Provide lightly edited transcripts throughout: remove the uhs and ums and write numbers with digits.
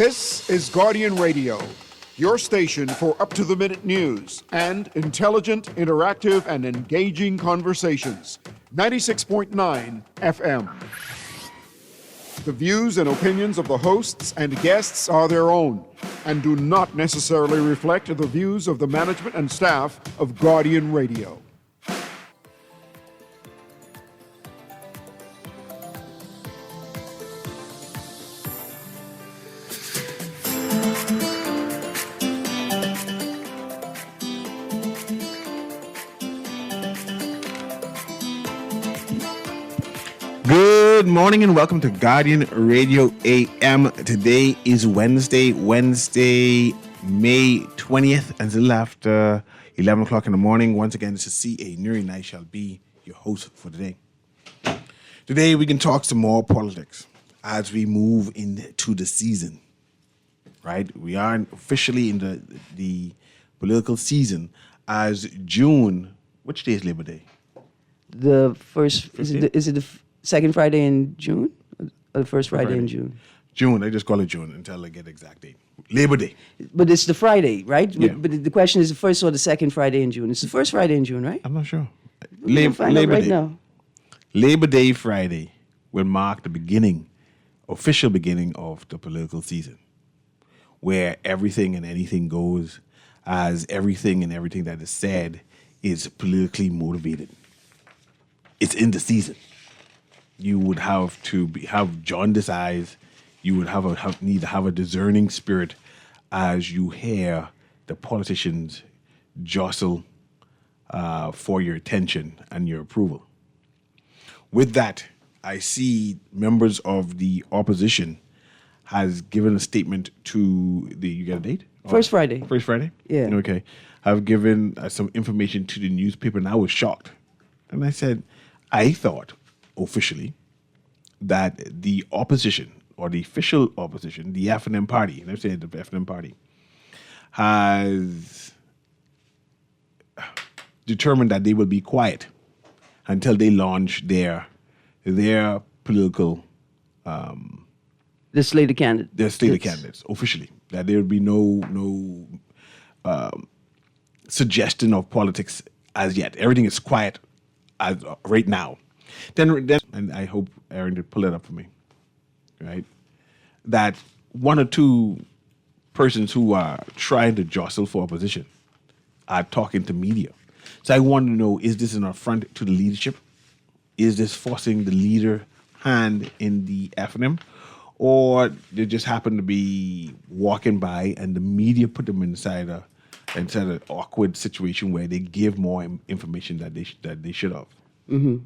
This is Guardian Radio, your station for up-to-the-minute news and intelligent, interactive, and engaging conversations. 96.9 FM. The views and opinions of the hosts and guests are their own and do not necessarily reflect the views of the management and staff of Guardian Radio. Good morning and welcome to Guardian Radio A.M. Today is Wednesday, May 20th, and until after 11 o'clock in the morning. Once again, this is CA Newry and I shall be your host for today. Today we can talk some more politics as we move into the season, right? We are officially in the political season as June. Which day is Labor Day? The first, is it the second Friday in June? Or the first Friday in June? June. I just call it June until I get the exact date. Labor Day. But it's the Friday, right? Yeah. But the question is the first or the second Friday in June? It's the first Friday in June, right? I'm not sure. We'll find out right now. Labor Day Friday will mark the official beginning of the political season, where everything and anything goes, as everything and everything that is said is politically motivated. It's in the season. You would have to have jaundiced eyes. You would need to have a discerning spirit as you hear the politicians jostle for your attention and your approval. With that, I see members of the opposition has given a statement to you got a date? First Friday. First Friday? Yeah. Okay. Have given some information to the newspaper, and I was shocked. And I said, I thought officially that the opposition, or the official opposition, the F&M party, let's say the F&M party, has determined that they will be quiet until they launch their political The slate of candidates. their slate of candidates officially. That there will be no suggestion of politics as yet. Everything is quiet as right now. Then, and I hope Aaron to pull it up for me, right? That one or two persons who are trying to jostle for opposition are talking to media. So I want to know, is this an affront to the leadership? Is this forcing the leader hand in the F&M? Or they just happen to be walking by and the media put them inside an awkward situation where they give more information that they should have. Mm-hmm.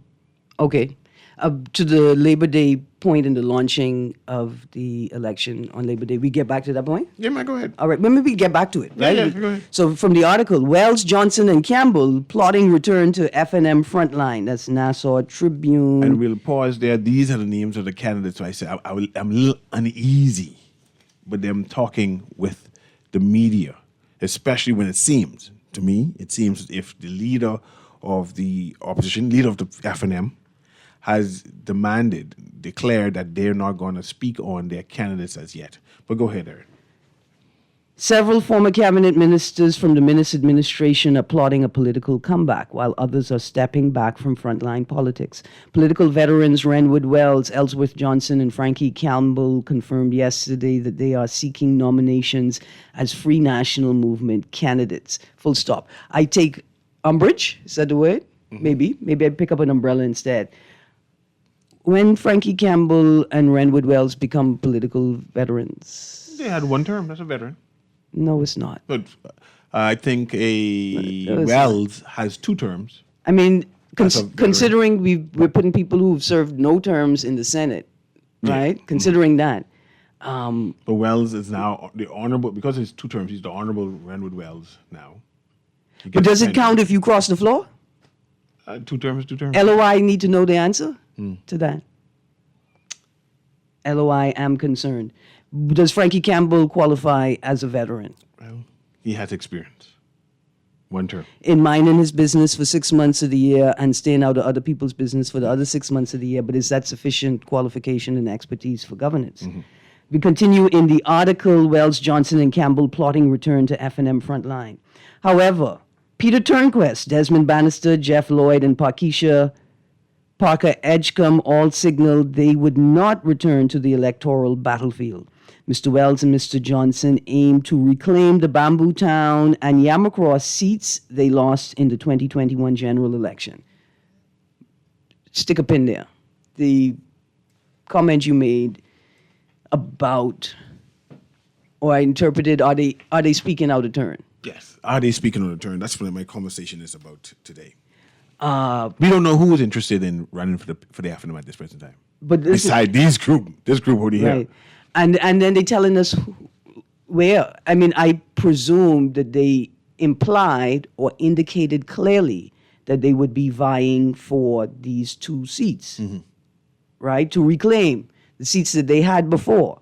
Okay. To the Labor Day point in the launching of the election on Labor Day, we get back to that point? Yeah, man, go ahead. All right, but maybe we get back to it, right? Yeah, go ahead. So from the article, Wells, Johnson, and Campbell plotting return to F&M frontline. That's Nassau Tribune. And we'll pause there. These are the names of the candidates. So I say I'm a little uneasy with them talking with the media, especially when it seems if the leader of the opposition, leader of the F&M, has declared that they're not going to speak on their candidates as yet. But go ahead, Aaron. Several former cabinet ministers from the Minnis administration are plotting a political comeback, while others are stepping back from frontline politics. Political veterans Renwood Wells, Ellsworth Johnson, and Frankie Campbell confirmed yesterday that they are seeking nominations as Free National Movement candidates. Full stop. I take umbrage, is that the word? Mm-hmm. Maybe I'd pick up an umbrella instead. When Frankie Campbell and Renwood Wells become political veterans? They had one term. That's a veteran. No, it's not. But I think Wells has two terms. I mean, considering we're putting people who've served no terms in the Senate, right? Yeah. Considering that. But Wells is now the honorable, because it's two terms, he's the honorable Renwood Wells now. But does it count if you cross the floor? Two terms. LOI need to know the answer to that. LOI am concerned. Does Frankie Campbell qualify as a veteran? Well, he has experience. One term. In minding his business for 6 months of the year and staying out of other people's business for the other 6 months of the year, but is that sufficient qualification and expertise for governance? Mm-hmm. We continue in the article, Wells, Johnson, and Campbell plotting return to F&M frontline. However, Peter Turnquest, Desmond Bannister, Jeff Lloyd, and Parker Edgecombe all signaled they would not return to the electoral battlefield. Mr. Wells and Mr. Johnson aim to reclaim the Bamboo Town and Yamacraw seats they lost in the 2021 general election. Stick a pin there. The comment you made about, or I interpreted, are they speaking out of turn? Yes. Are they speaking on the turn? That's what my conversation is about today. We don't know who is interested in running for the F&M at this present time. But besides this group already here. Right. And then they telling us where. I mean, I presume that they implied or indicated clearly that they would be vying for these two seats, right? To reclaim the seats that they had before,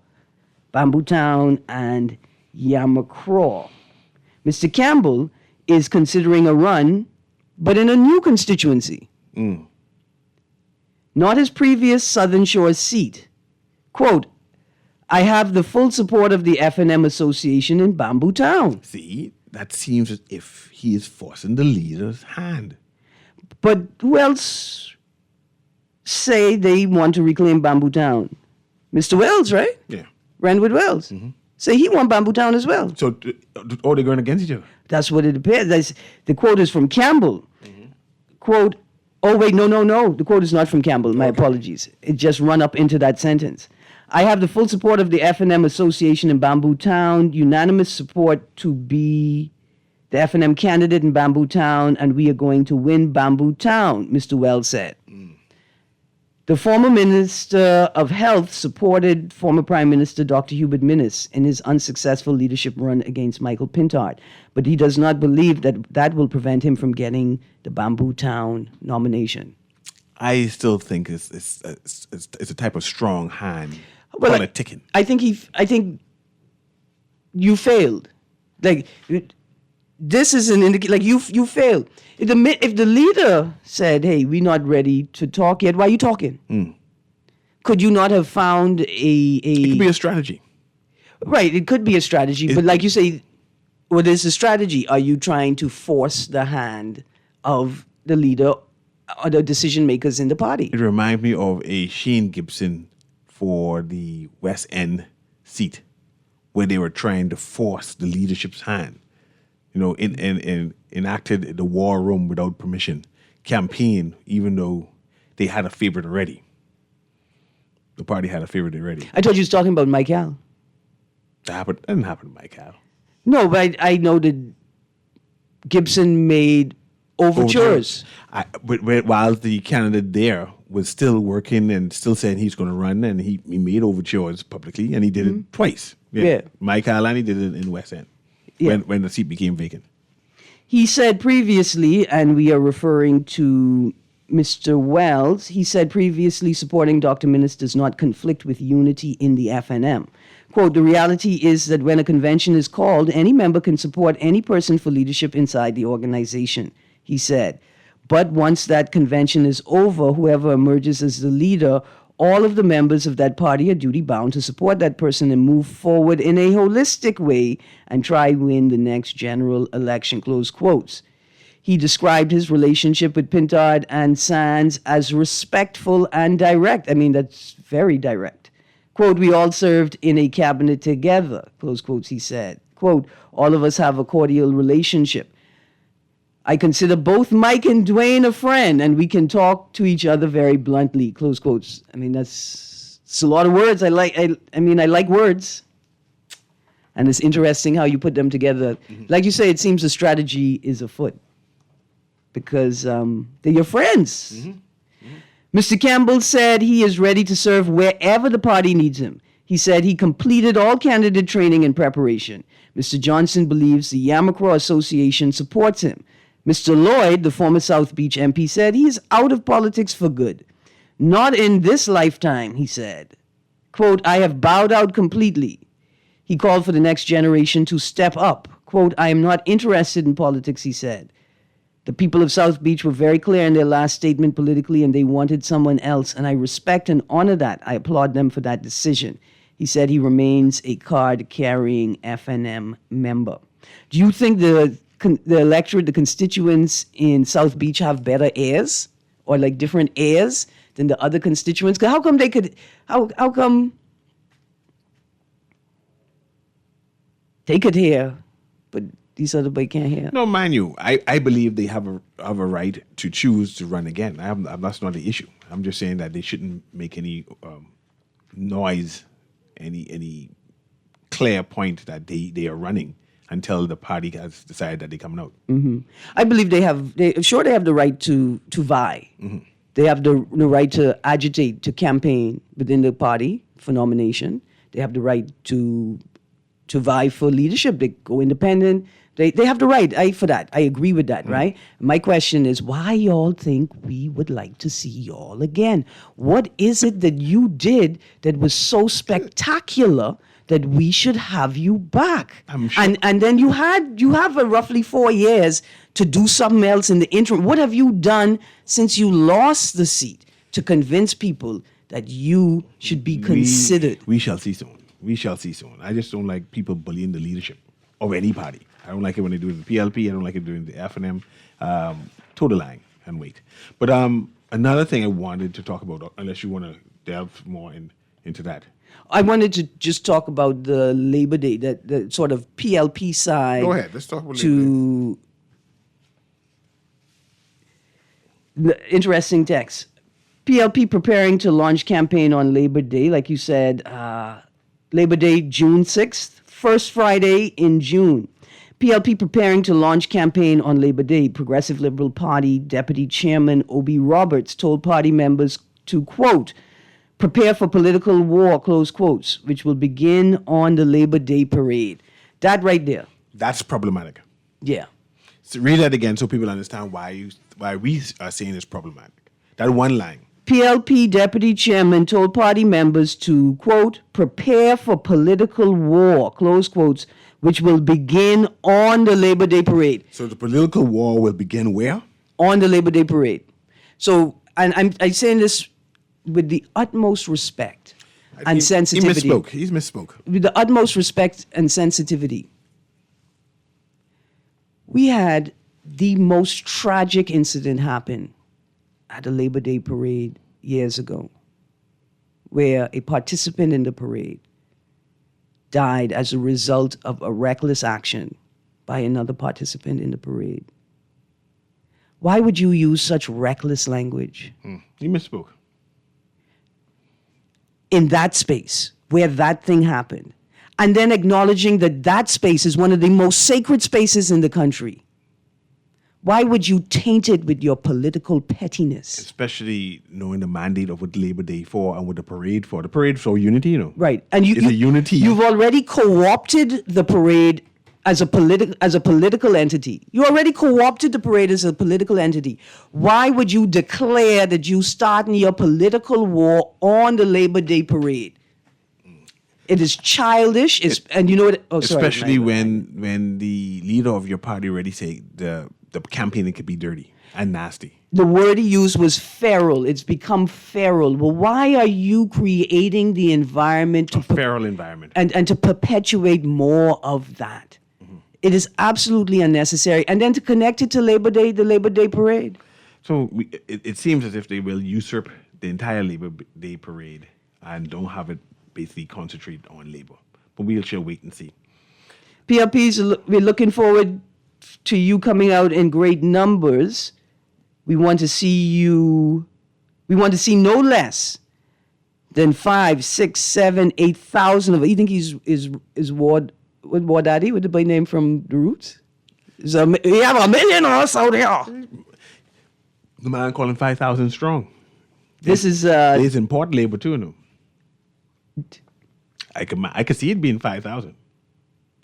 Bamboo Town and Yamacraw. Mr. Campbell is considering a run, but in a new constituency. Not his previous Southern Shores seat. Quote, I have the full support of the F&M Association in Bamboo Town. See, that seems as if he is forcing the leader's hand. But who else say they want to reclaim Bamboo Town? Mr. Wells, right? Yeah. Renwood Wells. Say he want Bamboo Town as well. So, they're going against each other? That's what it appears. The quote is from Campbell. Quote, oh, wait, no. The quote is not from Campbell. My apologies. It just run up into that sentence. I have the full support of the F&M Association in Bamboo Town, unanimous support to be the F&M candidate in Bamboo Town, and we are going to win Bamboo Town, Mr. Wells said. The former Minister of Health supported former Prime Minister Dr. Hubert Minnis in his unsuccessful leadership run against Michael Pintard, but he does not believe that that will prevent him from getting the Bamboo Town nomination. I still think it's a type of strong hand politicking. I think you failed. Like, this is an indication. Like, you failed. If the leader said, "Hey, we're not ready to talk yet," why are you talking? Could you not have found a? It could be a strategy. Right, it could be a strategy, but like you say, what is the strategy? Are you trying to force the hand of the leader or the decision makers in the party? It reminds me of a Shane Gibson for the West End seat, where they were trying to force the leadership's hand. You know, enacted the war room without permission campaign, even though they had a favorite already. The party had a favorite already. I told you he was talking about Mike Al. That didn't happen to Mike Al. No, but I know that Gibson made overtures. But while the candidate there was still working and still saying he's going to run, and he made overtures publicly, and he did it twice. Yeah. Mike Al, and he did it in West End when the seat became vacant. He said previously, and we are referring to Mr. Wells, he said previously supporting Dr. Minnis does not conflict with unity in the F&M. Quote, the reality is that when a convention is called, any member can support any person for leadership inside the organization, he said. But once that convention is over, whoever emerges as the leader, all of the members of that party are duty-bound to support that person and move forward in a holistic way and try win the next general election, close quotes. He described his relationship with Pintard and Sands as respectful and direct. I mean, that's very direct. Quote, we all served in a cabinet together, close quotes, he said. Quote, all of us have a cordial relationship. I consider both Mike and Dwayne a friend, and we can talk to each other very bluntly, close quotes. I mean, that's a lot of words. I like words. And it's interesting how you put them together. Like you say, it seems the strategy is afoot because they're your friends. Mr. Campbell said he is ready to serve wherever the party needs him. He said he completed all candidate training and preparation. Mr. Johnson believes the Yamacraw Association supports him. Mr. Lloyd, the former South Beach MP, said he is out of politics for good. Not in this lifetime, he said. Quote, I have bowed out completely. He called for the next generation to step up. Quote, I am not interested in politics, he said. The people of South Beach were very clear in their last statement politically, and they wanted someone else, and I respect and honor that. I applaud them for that decision. He said he remains a card-carrying FNM member. Do you think the electorate, the constituents in South Beach have better heirs or like different heirs than the other constituents? 'Cause how come they could, how come they could hear, but these other boys can't hear? No, mind you, I believe they have a right to choose to run again. That's not the issue. I'm just saying that they shouldn't make any noise, any clear point that they are running until the party has decided that they're coming out. Mm-hmm. I believe they have the right to vie. Mm-hmm. They have the right to agitate, to campaign within the party for nomination. They have the right to vie for leadership. They go independent. They have the right for that. I agree with that, right? My question is, why y'all think we would like to see y'all again? What is it that you did that was so spectacular that we should have you back? I'm sure. And then you have roughly 4 years to do something else in the interim. What have you done since you lost the seat to convince people that you should be considered? We shall see soon. We shall see soon. I just don't like people bullying the leadership of any party. I don't like it when they do it in the PLP. I don't like it doing the FNM. Total lying and wait. But another thing I wanted to talk about, unless you want to delve more into that. I wanted to just talk about the Labor Day, the sort of PLP side. Go ahead. Let's talk about Labor Day. The interesting text. PLP preparing to launch campaign on Labor Day, like you said, Labor Day, June 6th, first Friday in June. PLP preparing to launch campaign on Labor Day. Progressive Liberal Party Deputy Chairman O.B. Roberts told party members to, quote, prepare for political war, close quotes, which will begin on the Labor Day parade. That right there. That's problematic. Yeah. So read that again so people understand why we are saying it's problematic. That one line. PLP Deputy Chairman told party members to, quote, prepare for political war, close quotes, which will begin on the Labor Day parade. So the political war will begin where? On the Labor Day parade. So, and I'm saying this with the utmost respect and sensitivity. He's misspoke. With the utmost respect and sensitivity. We had the most tragic incident happen at a Labor Day parade years ago, where a participant in the parade died as a result of a reckless action by another participant in the parade. Why would you use such reckless language? He misspoke. In that space where that thing happened, and then acknowledging that that space is one of the most sacred spaces in the country. Why would you taint it with your political pettiness? Especially knowing the mandate of what Labor Day for and what the parade for. The parade for unity, you know. Right. And it's a unity. You've already co-opted the parade as a political entity. You already co-opted the parade as a political entity. Why would you declare that you starting your political war on the Labor Day parade? It is childish. And you know what? Oh, sorry. Especially when the leader of your party already say the campaigning could be dirty and nasty. The word he used was feral. It's become feral. Well, why are you creating the environment to feral environment and to perpetuate more of that? Mm-hmm. It is absolutely unnecessary. And then to connect it to Labor Day, the Labor Day parade. So it seems as if they will usurp the entire Labor Day parade and don't have it basically concentrate on labor. But we'll shall wait and see. PLPs, we're looking forward to you coming out in great numbers. We want to see no less than 5, 6, 7, 8,000 of it. You think is Ward Daddy with the boy name from the Roots? We have 1 million of us out here. The man calling 5,000 strong. This is there's import labor too, no? I could see it being 5,000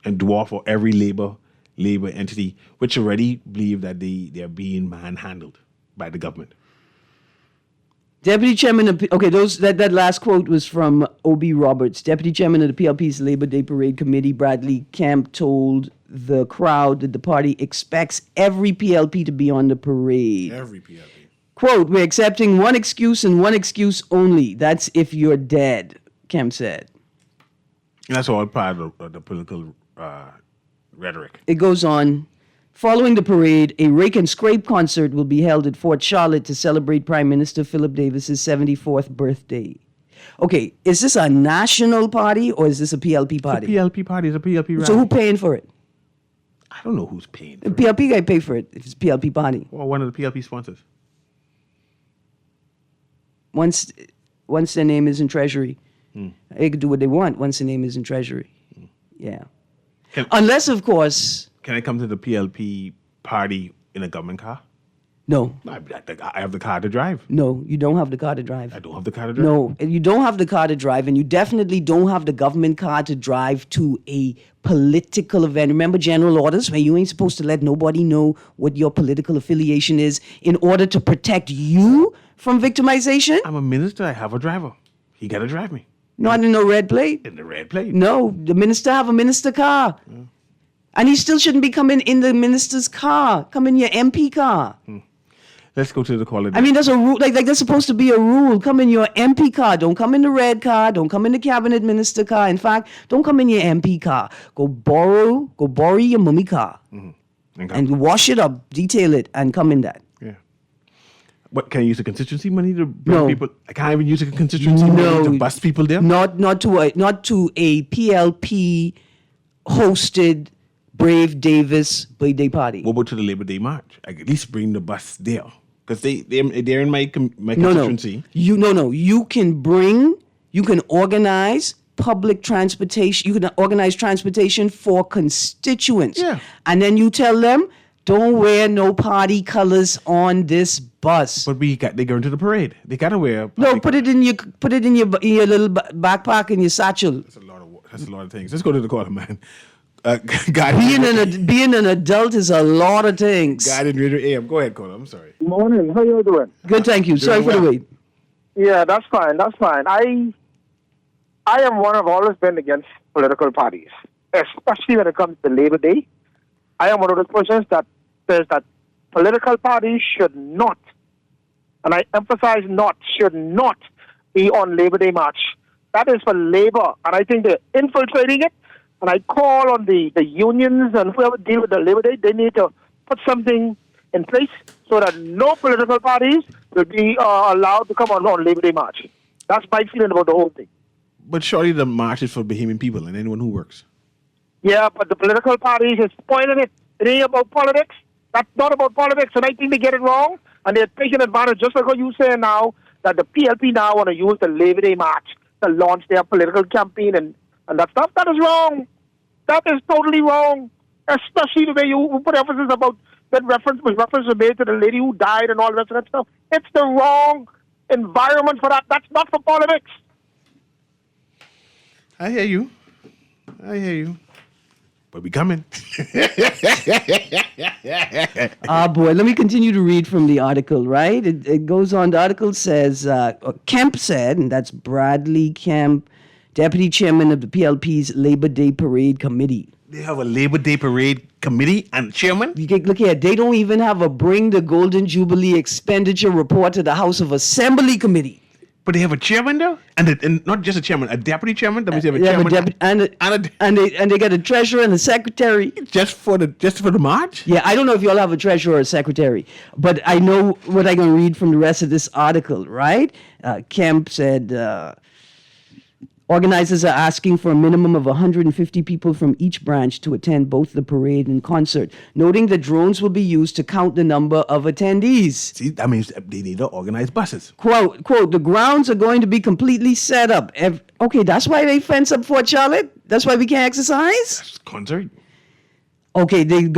and dwarf for every labor entity, which already believe that they're being manhandled by the government. Deputy Chairman of that last quote was from O.B. Roberts. Deputy Chairman of the PLP's Labor Day Parade Committee, Bradley Kemp, told the crowd that the party expects every PLP to be on the parade. Every PLP. Quote, we're accepting one excuse and one excuse only. That's if you're dead, Kemp said. That's all part of the political rhetoric. It goes on. Following the parade, a rake and scrape concert will be held at Fort Charlotte to celebrate Prime Minister Philip Davis's 74th birthday. Okay, is this a national party or is this a PLP party? It's a PLP party. It's a PLP rally. So who paying for it? I don't know who's paying for The it. PLP guy pay for it if it's PLP party. Well, one of the PLP sponsors. Once their name is in Treasury, they can do what they want once the name is in Treasury. Yeah. Unless, of course, Can I come to the PLP party in a government car? no, I have the car to drive. no, you don't have the car to drive. I don't have the car to drive. No, you don't have the car to drive, and you definitely don't have the government car to drive to a political event. Remember general orders where you ain't supposed to let nobody know what your political affiliation is in order to protect you from victimization? I'm a minister. I have a driver. He got to drive me Not in no red plate. in the red plate. No, the minister have a minister car. And he still shouldn't be coming in the minister's car. Come in your MP car. Let's go to the caller. I mean, there's a rule. Like there's supposed to be a rule. Come in your MP car. Don't come in the red car. Don't come in the cabinet minister car. In fact, don't come in your MP car. Go borrow your mummy car and wash it up, detail it, and come in that. Yeah. What, can I use the constituency money to bring No. people? I can't even use the constituency money to bus people there? Not to a PLP hosted Brave Davis birthday party. What about to the Labor Day March? I could at least bring the bus there. Because they're in my constituency. You can organize public transportation. You can organize transportation for constituents. Yeah. And then you tell them, don't wear no party colors on this bus. But they go into the parade. They gotta wear. No, put it in your little backpack and your satchel. That's a lot of things. Let's go to the caller, man. Being an adult is a lot of things. God in Radio A.M. Go ahead, caller. I'm sorry. Morning. How you doing? Good, thank you. Sorry for the well. wait. Yeah, that's fine. That's fine. I am one of always been against political parties, especially when it comes to Labor Day. I am one of those persons that says that political parties should not, and I emphasize not, should not be on Labor Day march. That is for labor, and I think they're infiltrating it. And I call on the unions and whoever deal with the Labor Day, they need to put something in place so that no political parties will be allowed to come on Labor Day march. That's my feeling about the whole thing. But surely the march is for Bahamian people and anyone who works. Yeah, but the political parties is spoiling it. It ain't about politics. That's not about politics, and I think they get it wrong. And they're taking advantage, just like what you say now, that the PLP now want to use the Labor Day march to launch their political campaign and that stuff. That is wrong. That is totally wrong. Especially the way you put emphasis about that reference was made to the lady who died and all the rest of that stuff. It's the wrong environment for that. That's not for politics. I hear you. But we coming. Boy, let me continue to read from the article, right? It goes on. The article says, Kemp said, and that's Bradley Kemp, Deputy Chairman of the PLP's Labor Day Parade Committee. They have a Labor Day Parade committee and chairman? Look here, they don't even have a Bring the Golden Jubilee Expenditure Report to the House of Assembly Committee. But they have a chairman though? And not just a chairman, a deputy chairman? That means they have a They have chairman and they got a treasurer and a secretary. just for the march? Yeah, I don't know if y'all have a treasurer or a secretary, but I know what I'm going to read from the rest of this article, right? Kemp said, organizers are asking for a minimum of 150 people from each branch to attend both the parade and concert, noting that drones will be used to count the number of attendees. See, that means they need to organize buses. Quote, the grounds are going to be completely set up. Okay, that's why they fence up Fort Charlotte? That's why we can't exercise? Concert. Okay, the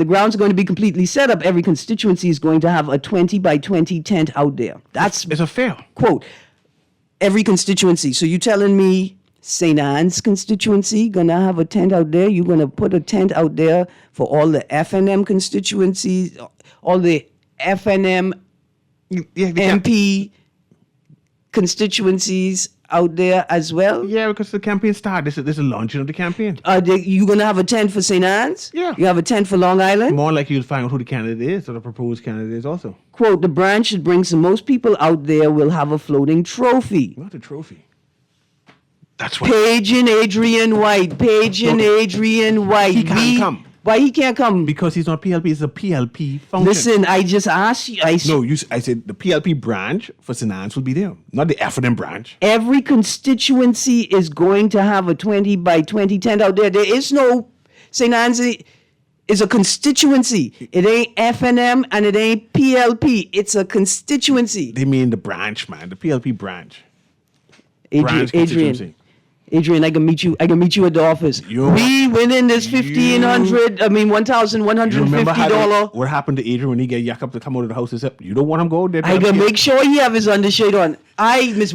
grounds are going to be completely set up. Every constituency is going to have a 20 by 20 tent out there. It's a fair. Quote, every constituency. So you telling me St. Anne's constituency gonna have a tent out there? You're gonna put a tent out there for all the FNM constituencies, all the FNM MP constituencies out there as well? Yeah, because the campaign started. This is the launching of the campaign. You gonna have a tent for St. Anne's? Yeah. You have a tent for Long Island? More like you'll find out who the candidate is or the proposed candidate is also. Quote, the branch should bring some most people out there will have a floating trophy. Not a trophy. That's what. Paging Adrian White. Paging Adrian White. He can't come. Why he can't come? Because he's not PLP. It's a PLP function. Listen, I just asked you. I said the PLP branch for St. Anne's will be there, not the F&M branch. Every constituency is going to have a 20 by 20 tent out there. There is no St. Anne's is a constituency. It ain't F&M and it ain't PLP. It's a constituency. They mean the branch, man, the PLP branch. Adrian, I can meet you. I can meet you at the office. We winning this $1,150. What happened to Adrian when he get yak up to come out of the house? You don't want him go there. I can make sure he have his undershirt on. Mrs.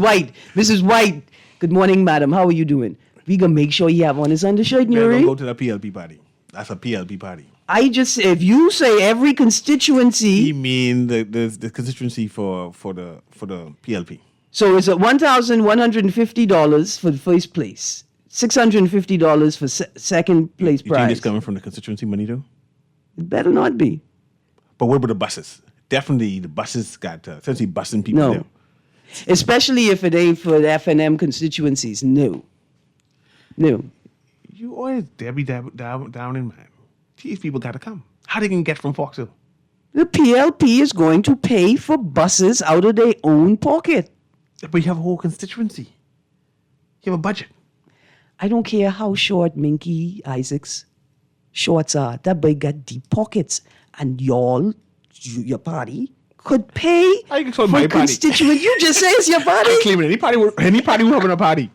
White. Good morning, madam. How are you doing? We gonna make sure he have on his undershirt, Newry. Don't go to the PLP party. That's a PLP party. If you say every constituency, he mean the constituency for the PLP. So it's $1,150 for the first place, $650 for second place prize. You think it's coming from the constituency money though? It better not be. But what about the buses? Definitely the buses got essentially busing people there. Especially if it ain't for the F&M constituencies. No. You always Debbie down in mind. These people got to come. How they can get from Foxhill? The PLP is going to pay for buses out of their own pocket. But you have a whole constituency. You have a budget. I don't care how short Minky Isaac's shorts are. That boy got deep pockets. And your party, could pay for my constituent. You just say it's your party. I claim it. Any party we're having a party.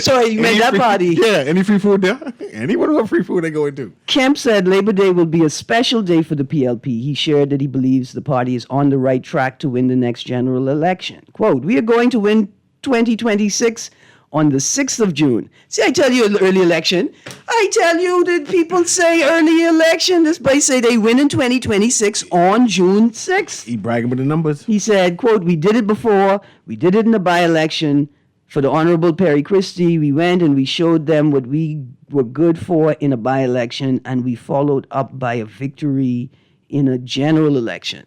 Sorry, you meant that party. Yeah, any free food there? Anyone who have free food they go into. Kemp said Labor Day will be a special day for the PLP. He shared that he believes the party is on the right track to win the next general election. Quote, we are going to win 2026 on the 6th of June. See, I tell you early election. I tell you that people say early election. This boy say they win in 2026 on June 6th. He bragging with the numbers. He said, quote, we did it before. We did it in the by-election for the Honorable Perry Christie. We went and we showed them what we were good for in a by-election, and we followed up by a victory in a general election.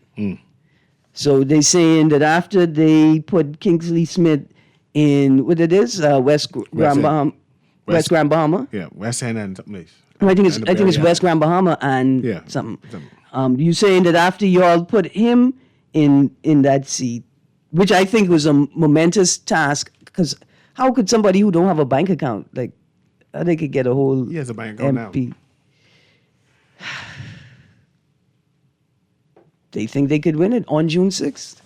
So they're saying that after they put Kingsley Smith in what it is, West Grand Bahama. Yeah, West End and something else. I think it's West Grand Bahama and something. You saying that after y'all put him in that seat, which I think was a momentous task, because how could somebody who don't have a bank account, like, they could get a whole he has a bank account MP. now. They think they could win it on June 6th.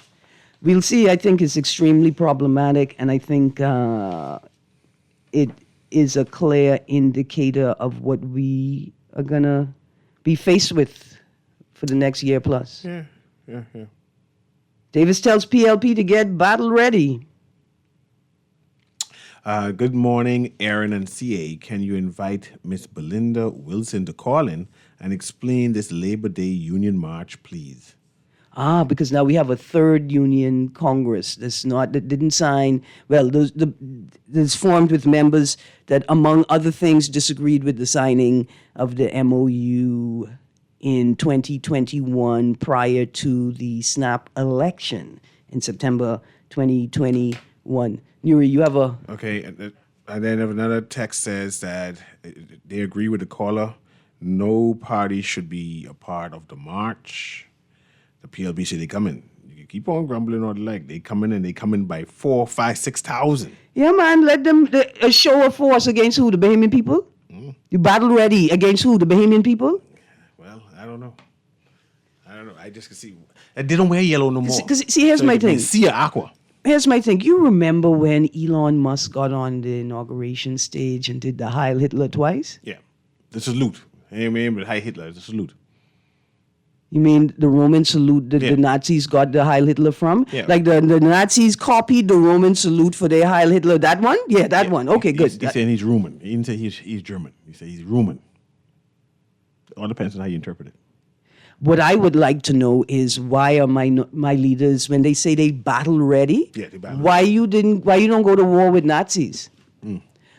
We'll see. I think it's extremely problematic, and I think it is a clear indicator of what we are going to be faced with for the next year plus. Yeah. Davis tells PLP to get battle ready. Good morning, Aaron and CA. Can you invite Miss Belinda Wilson to call in and explain this Labor Day Union March, please? Because now we have a third union Congress that didn't sign. Well, that's formed with members that, among other things, disagreed with the signing of the MOU in 2021 prior to the snap election in September 2021. Newry, you have a... Okay, and then another text says that they agree with the caller. No party should be a part of the march. The PLP say they come in. You keep on grumbling all the like. They come in and they come in by 4, 5, 6,000. Yeah, man. Let them a show of force against who? The Bahamian people? You battle ready against who? The Bahamian people? Well, I don't know. I just can see. They don't wear yellow no more. Because see, here's my thing. See aqua. Here's my thing. You remember when Elon Musk got on the inauguration stage and did the Heil Hitler twice? Yeah. The salute. I mean, but Heil Hitler, the salute. You mean the Roman salute that the Nazis got the Heil Hitler from? Yeah. Like the Nazis copied the Roman salute for their Heil Hitler. That one? Yeah, that one. Okay, good. He's saying he's Roman. He didn't say he's German. He said he's Roman. It all depends on how you interpret it. What I would like to know is why are my leaders, when they say they battle ready, they battle why you don't go to war with Nazis?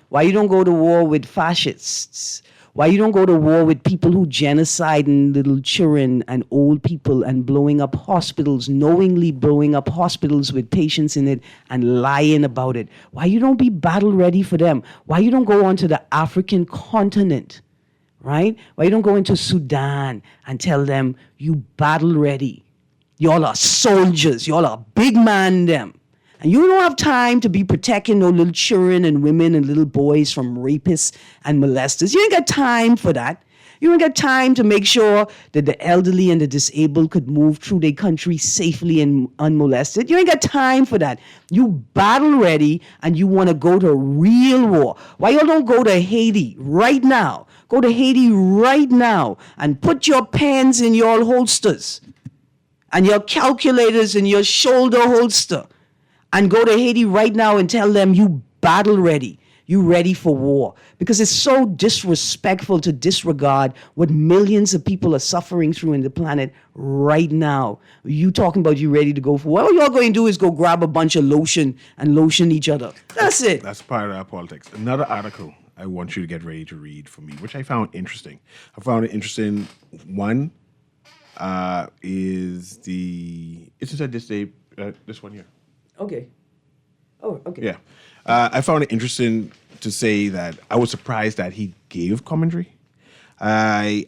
Why you don't go to war with fascists? Why you don't go to war with people who genociding little children and old people and blowing up hospitals, knowingly blowing up hospitals with patients in it and lying about it? Why you don't be battle ready for them? Why you don't go onto the African continent, right? Why you don't go into Sudan and tell them you battle ready? Y'all are soldiers. Y'all are big man them. And you don't have time to be protecting no little children and women and little boys from rapists and molesters. You ain't got time for that. You ain't got time to make sure that the elderly and the disabled could move through their country safely and unmolested. You ain't got time for that. You battle ready and you want to go to real war. Why y'all don't go to Haiti right now? Go to Haiti right now and put your pens in your holsters and your calculators in your shoulder holster. And go to Haiti right now and tell them you battle ready. You ready for war. Because it's so disrespectful to disregard what millions of people are suffering through in the planet right now. You talking about you ready to go for war. All y'all going to do is go grab a bunch of lotion and lotion each other. That's it. That's part of our politics. Another article I want you to get ready to read for me, which I found interesting. I found it interesting. One is this one here. Okay. Oh, okay. Yeah. I found it interesting to say that I was surprised that he gave commentary. I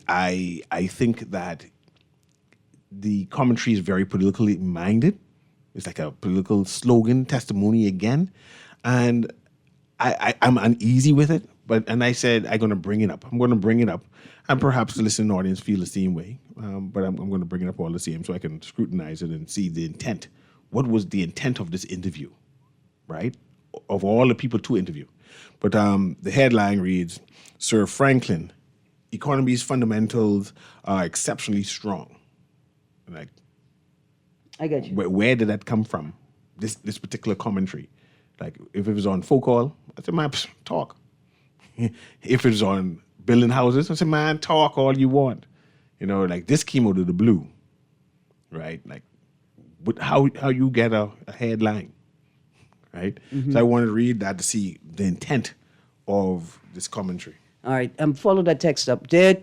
think that the commentary is very politically minded. It's like a political slogan, testimony again. And I'm uneasy with it. And I said, I'm going to bring it up. I'm going to bring it up. And perhaps the listening audience feel the same way. But I'm going to bring it up all the same so I can scrutinize it and see the intent. What was the intent of this interview, right? Of all the people to interview. But the headline reads, Sir Franklin, economy's fundamentals are exceptionally strong. Like, I got you. Where did that come from? This particular commentary. Like, if it was on folk call, I said, man, talk. If it was on building houses, I said, man, talk all you want. You know, like this came out of the blue, right? Like, but how you get a headline, right? Mm-hmm. So I wanted to read that to see the intent of this commentary. All right, follow that text up. Their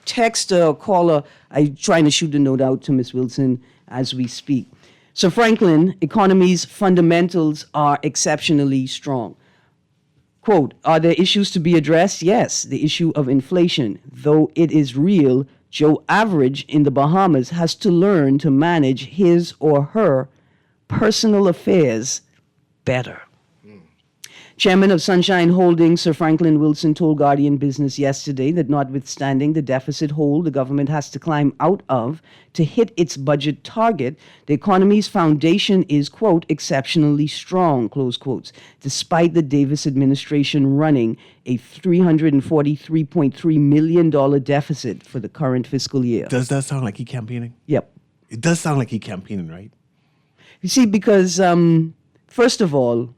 text caller, I'm trying to shoot the note out to Ms. Wilson as we speak. So Franklin, economy's fundamentals are exceptionally strong. Quote, are there issues to be addressed? Yes, the issue of inflation. Though it is real, Joe Average in the Bahamas has to learn to manage his or her personal affairs better. Chairman of Sunshine Holdings, Sir Franklin Wilson, told Guardian Business yesterday that notwithstanding the deficit hole the government has to climb out of to hit its budget target, the economy's foundation is, quote, exceptionally strong, close quotes, despite the Davis administration running a $343.3 million deficit for the current fiscal year. Does that sound like he campaigning? Yep. It does sound like he campaigning, right? You see, because, first of all,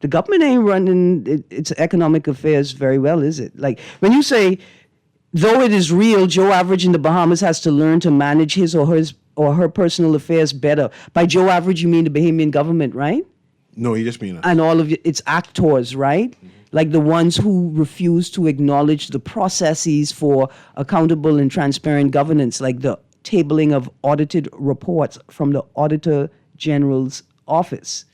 the government ain't running its economic affairs very well, is it? Like, when you say, though it is real, Joe Average in the Bahamas has to learn to manage his or her personal affairs better. By Joe Average, you mean the Bahamian government, right? No, you just mean us. And all of its actors, right? Mm-hmm. Like the ones who refuse to acknowledge the processes for accountable and transparent governance, like the tabling of audited reports from the Auditor General's office.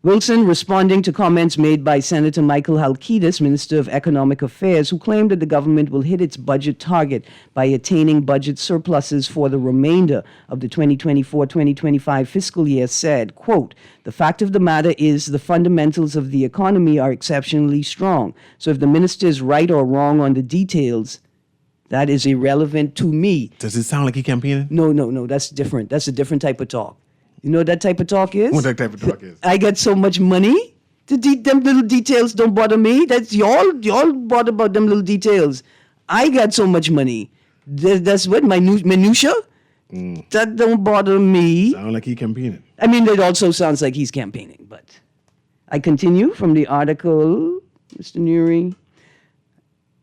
Wilson, responding to comments made by Senator Michael Halkitis, Minister of Economic Affairs, who claimed that the government will hit its budget target by attaining budget surpluses for the remainder of the 2024-2025 fiscal year, said, quote, the fact of the matter is the fundamentals of the economy are exceptionally strong. So if the minister is right or wrong on the details, that is irrelevant to me. Does it sound like he campaigning? No, that's different. That's a different type of talk. You know what that type of talk is? What that type of talk is? I get so much money. Them little details don't bother me. That's y'all bother about them little details. I got so much money. That's what, my minutia? That don't bother me. Sound like he campaigning. I mean, it also sounds like he's campaigning, but I continue from the article, Mr. Newry.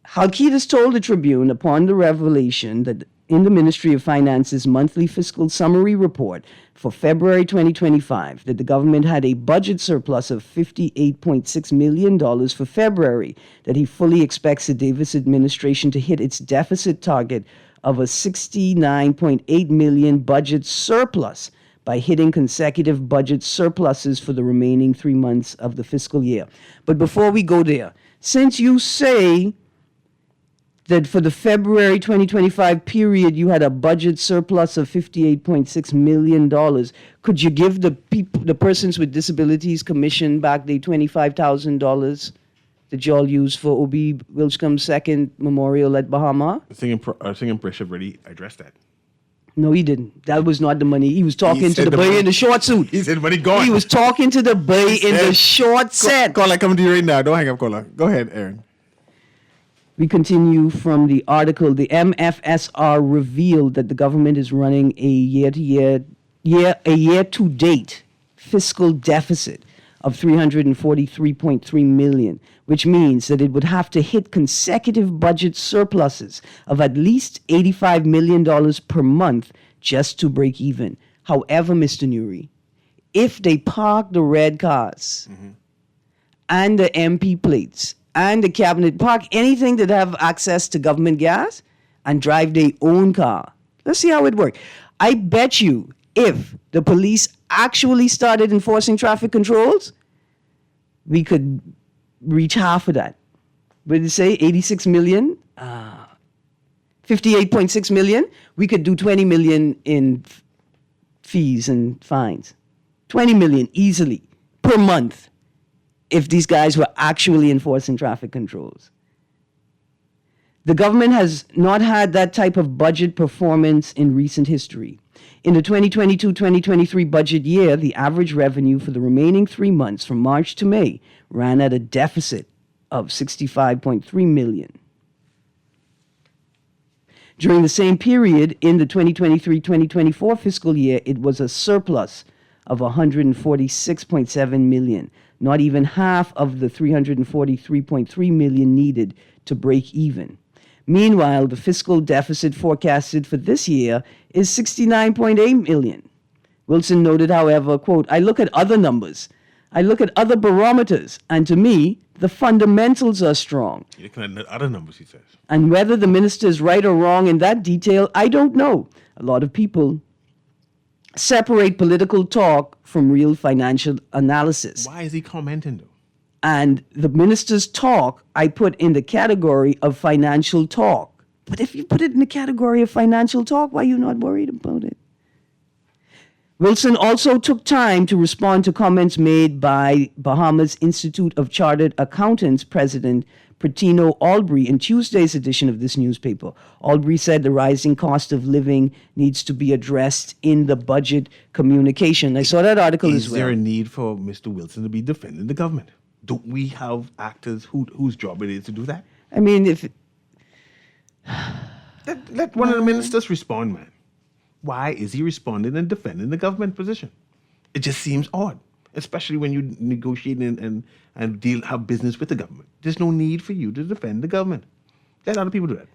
Halkitis told the Tribune upon the revelation that in the Ministry of Finance's monthly fiscal summary report for February 2025 that the government had a budget surplus of $58.6 million for February, that he fully expects the Davis administration to hit its deficit target of a $69.8 million budget surplus by hitting consecutive budget surpluses for the remaining 3 months of the fiscal year. But before we go there, since you say that for the February 2025 period you had a budget surplus of $58.6 million, could you give the persons with disabilities commission back the $25,000 that y'all used for O.B. Wilscomb's second memorial at Bahama? I think Pressure already addressed that. No, he didn't. That was not the money. He was talking to the boy in the short suit. He said money gone. He was talking to the boy in the short set. Caller, coming to you right now. Don't hang up, caller. Go ahead, Aaron. We continue from the article. The MFSR revealed that the government is running a year-to-date fiscal deficit of $343.3 million, which means that it would have to hit consecutive budget surpluses of at least $85 million per month just to break even. However, Mr. Newry, if they park the red cars and the MP plates and the cabinet, park anything that have access to government gas and drive their own car, let's see how it works. I bet you if the police actually started enforcing traffic controls, we could reach half of that. What did it say? 86 million? 58.6 million? We could do 20 million in fees and fines. 20 million easily per month if these guys were actually enforcing traffic controls. The government has not had that type of budget performance in recent history. In the 2022-2023 budget year, the average revenue for the remaining 3 months from March to May ran at a deficit of $65.3 million. During the same period, in the 2023-2024 fiscal year, it was a surplus of $146.7 million, not even half of the $343.3 million needed to break even. Meanwhile, the fiscal deficit forecasted for this year is $69.8 million. Wilson noted, however, quote, I look at other numbers. I look at other barometers, and to me, the fundamentals are strong. You're looking at other numbers, he says. And whether the minister is right or wrong in that detail, I don't know. A lot of people separate political talk from real financial analysis. Why is he commenting, though? And the minister's talk, I put in the category of financial talk. But if you put it in the category of financial talk, why are you not worried about it? Wilson also took time to respond to comments made by Bahamas Institute of Chartered Accountants President Pritino Albury in Tuesday's edition of this newspaper. Albury said the rising cost of living needs to be addressed in the budget communication. I saw that article as well. Is there a need for Mr. Wilson to be defending the government? Don't we have actors whose job it is to do that? I mean, if... Let one of the ministers respond, man. Why is he responding and defending the government position? It just seems odd, especially when you negotiate and have business with the government. There's no need for you to defend the government. Let other people do that.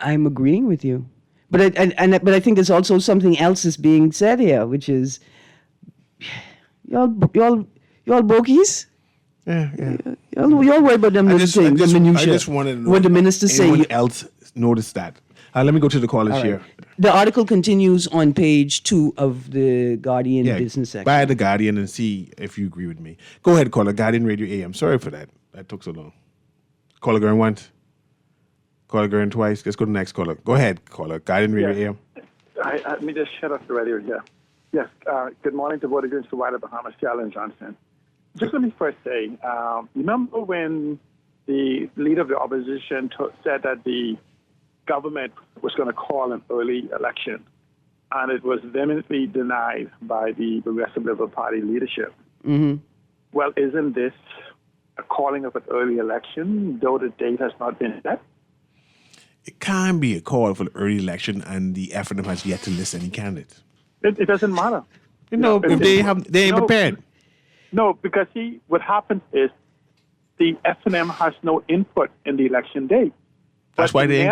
I'm agreeing with you. But I think there's also something else that's being said here, which is, y'all bogies? Yeah. Y'all worry about them little things, the minutiae. I just wanted to know what the minister say. Anyone else noticed that? Let me go to the callers Right. here. The article continues on page 2 of the Guardian business section. Buy the Guardian and see if you agree with me. Go ahead, caller. Guardian Radio A.M. Sorry for that. That took so long. Caller going once. Caller going twice. Let's go to the next caller. Go ahead, caller. Guardian Radio A.M. Let me just shut off the radio here. Yes, good morning to both of you, Mr. White of Bahamas, Alan Johnson. Just let me first say, remember when the leader of the opposition said that the government was going to call an early election, and it was vehemently denied by the Progressive Liberal Party leadership. Mm-hmm. Well, isn't this a calling of an early election, though the date has not been set? It can't be a call for the early election, and the FNM has yet to list any candidates. It doesn't matter. If they ain't prepared. No, because what happens is the FNM has no input in the election date. That's why they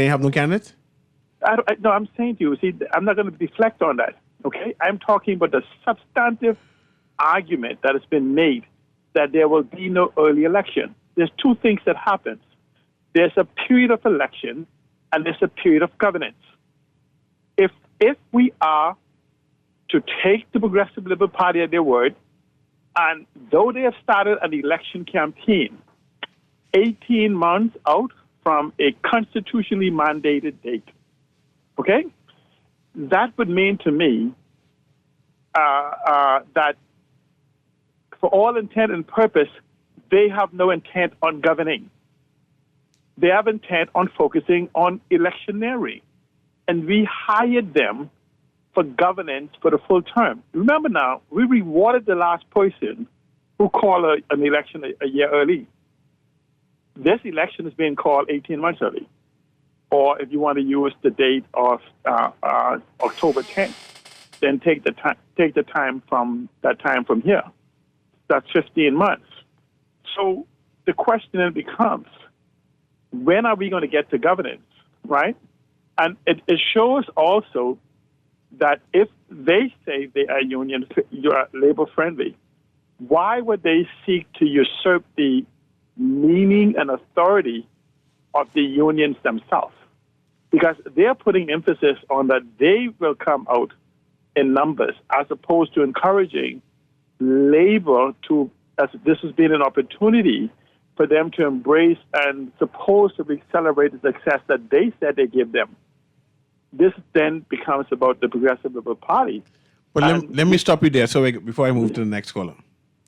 have no candidates? No, I'm saying to you, see, I'm not going to deflect on that, okay? I'm talking about the substantive argument that has been made that there will be no early election. There's two things that happen. There's a period of election and there's a period of governance. If we are to take the Progressive Liberal Party at their word, and though they have started an election campaign 18 months out from a constitutionally mandated date, okay, that would mean to me that for all intent and purpose, they have no intent on governing. They have intent on focusing on electioneering. And we hired them for governance for the full term. Remember now, we rewarded the last person who called an election a year early. This election is being called 18 months early. Or if you want to use the date of October 10th, then take the time from here. That's 15 months. So the question then becomes, when are we going to get to governance, right? And it shows also that if they say they are labor friendly, why would they seek to usurp the meaning and authority of the unions themselves? Because they're putting emphasis on that they will come out in numbers as opposed to encouraging labor to, as this has been an opportunity for them to embrace and supposedly celebrate the success that they said they give them. This then becomes about the Progressive Liberal Party. But let me stop you there before I move to the next caller.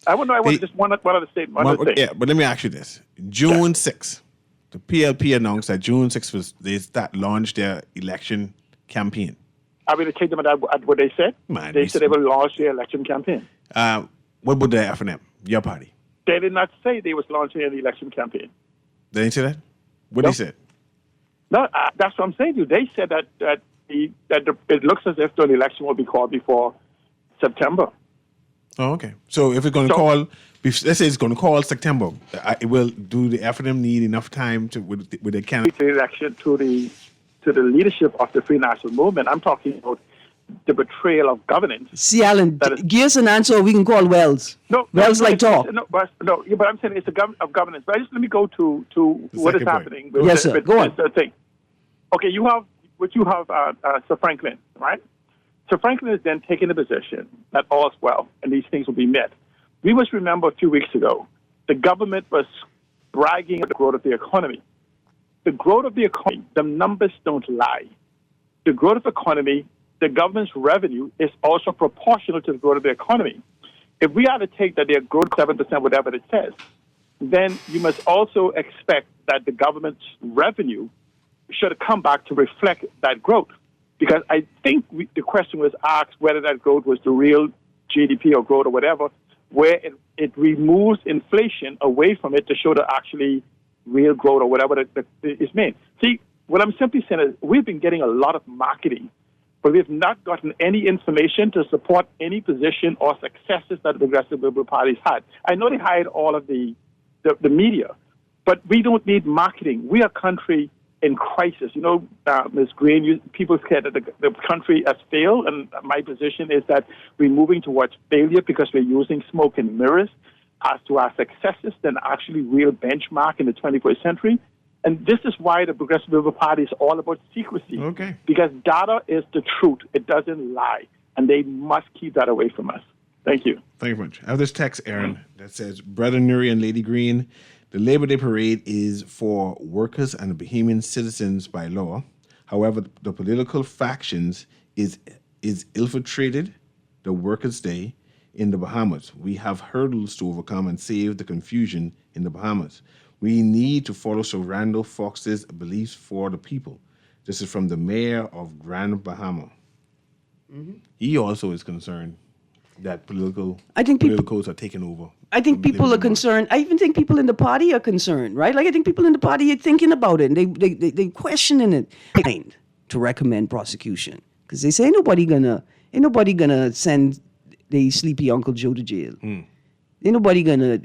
I want just one other statement. Yeah, but let me ask you this. June 6th, the PLP announced that June 6th they launched their election campaign. Are we going to take them at what they said? They said they will launch their election campaign. What about the F&M, your party? They did not say they was launching an election campaign. They didn't say that? What they said? No, that's what I'm saying to you. They said that it looks as if the election will be called before September. Oh, okay. So if it's going to call, let's say it's going to call September, do the F&M need enough time with the candidate? The election to the leadership of the Free National Movement. I'm talking about the betrayal of governance. See, Alan, give us an answer we can call Wells. Wells like talk. But I'm saying it's of governance. But let me go to what is happening. Yes, sir. Go on. The thing. Okay, you have Sir Franklin, right? Sir Franklin is then taking the position that all's well and these things will be met. We must remember a few weeks ago, the government was bragging about the growth of the economy. The growth of the economy, the numbers don't lie. The growth of the economy, the government's revenue is also proportional to the growth of the economy. If we are to take that their growth 7%, whatever it says, then you must also expect that the government's revenue should come back to reflect that growth. Because I think the question was asked whether that growth was the real GDP or growth or whatever, where it removes inflation away from it to show the actually real growth or whatever that is meant. See, what I'm simply saying is we've been getting a lot of marketing, but we've not gotten any information to support any position or successes that the Progressive Liberal Party's had. I know they hired all of the media, but we don't need marketing. We are a country in crisis. You know, Ms. Green, people said that the country has failed, and my position is that we're moving towards failure because we're using smoke and mirrors as to our successes than actually real benchmark in the 21st century. And this is why the Progressive Liberal Party is all about secrecy. Okay. Because data is the truth. It doesn't lie. And they must keep that away from us. Thank you. Thank you very much. I have this text, Aaron, that says, Brother Newry and Lady Green, the Labor Day parade is for workers and Bahamian citizens by law. However, the political factions is infiltrated the Workers' Day in the Bahamas. We have hurdles to overcome and save the confusion in the Bahamas. We need to follow Sir Randall Fox's beliefs for the people. This is from the mayor of Grand Bahama. Mm-hmm. He also is concerned that politicals are taking over. I think people are concerned. I even think people in the party are concerned, right? Like I think people in the party are thinking about it and they questioning it to recommend prosecution because they say ain't nobody gonna send the sleepy Uncle Joe to jail. Ain't nobody gonna